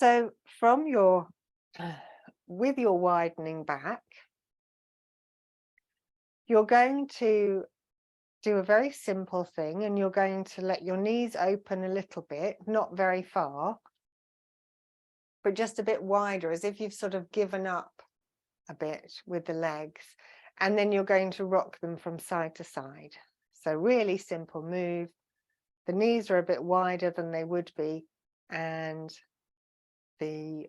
So with your widening back, you're going to do a very simple thing, and you're going to let your knees open a little bit, not very far, but just a bit wider, as if you've sort of given up a bit with the legs. And then you're going to rock them from side to side. So really simple move. The knees are a bit wider than they would be, and the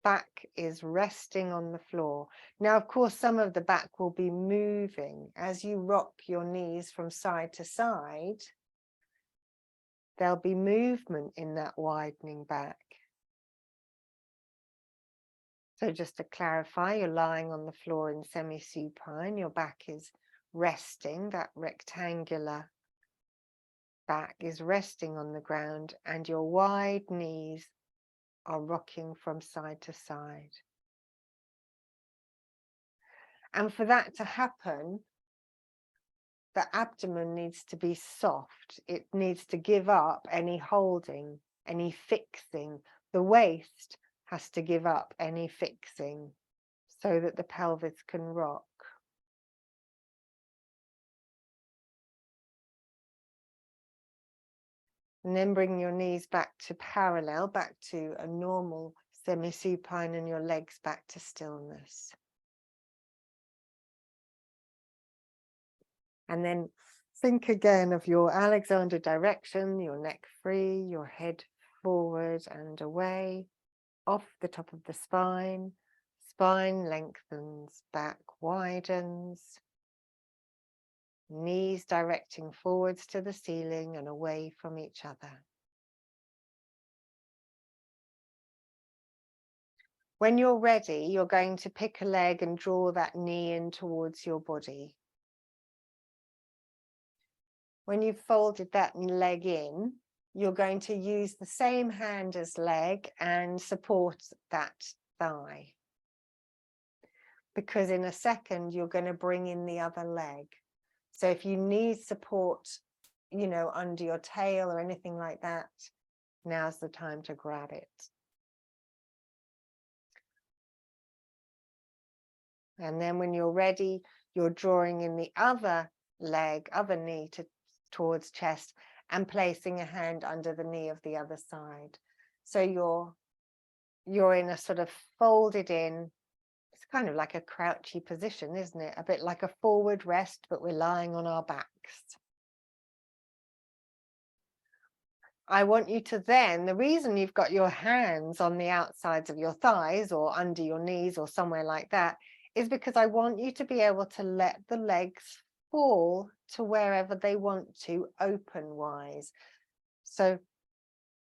back is resting on the floor. Now, of course, some of the back will be moving as you rock your knees from side to side. There'll be movement in that widening back. So just to clarify, you're lying on the floor in semi-supine. Your back is resting. That rectangular back is resting on the ground, and your wide knees are rocking from side to side. And for that to happen, the abdomen needs to be soft. It needs to give up any holding, any fixing. The waist has to give up any fixing so that the pelvis can rock. And then bring your knees back to parallel, back to a normal semi-supine, and your legs back to stillness. And then think again of your Alexander direction, your neck free, your head forward and away, off the top of the spine. Spine lengthens, back widens. Knees directing forwards to the ceiling and away from each other. When you're ready, you're going to pick a leg and draw that knee in towards your body. When you've folded that leg in, you're going to use the same hand as leg and support that thigh. Because in a second, you're going to bring in the other leg. So if you need support, under your tail or anything like that, now's the time to grab it. And then when you're ready, you're drawing in the other leg, other knee towards chest, and placing a hand under the knee of the other side. So you're in a sort of folded in, it's kind of like a crouchy position, isn't it? A bit like a forward rest, but we're lying on our backs. I want you to then, the reason you've got your hands on the outsides of your thighs or under your knees or somewhere like that, is because I want you to be able to let the legs fall to wherever they want to, open-wise. So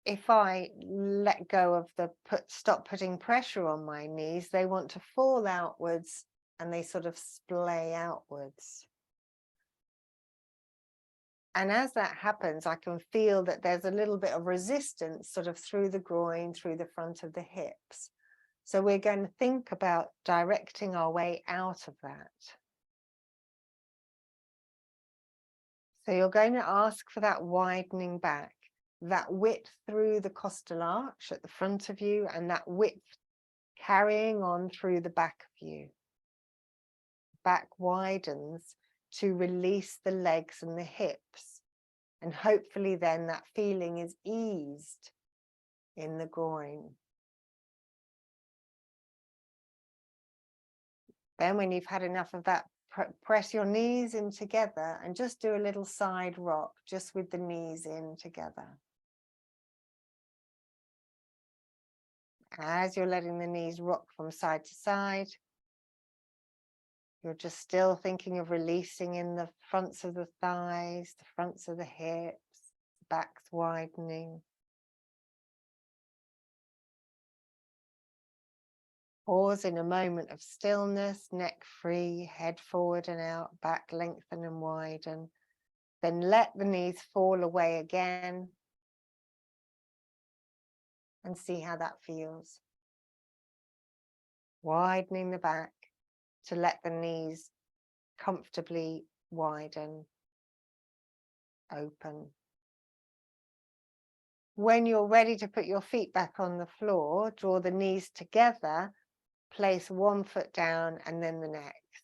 if I let go of stop putting pressure on my knees, they want to fall outwards and they sort of splay outwards. And as that happens, I can feel that there's a little bit of resistance sort of through the groin, through the front of the hips. So we're going to think about directing our way out of that. So you're going to ask for that widening back, that width through the costal arch at the front of you, and that width carrying on through the back of you. Back widens to release the legs and the hips. And hopefully then that feeling is eased in the groin. Then when you've had enough of that, press your knees in together and just do a little side rock, just with the knees in together. As you're letting the knees rock from side to side, you're just still thinking of releasing in the fronts of the thighs, the fronts of the hips, the backs widening. Pause in a moment of stillness, neck free, head forward and out, back lengthen and widen. Then let the knees fall away again and see how that feels. Widening the back to let the knees comfortably widen, open. When you're ready to put your feet back on the floor, draw the knees together, place one foot down and then the next.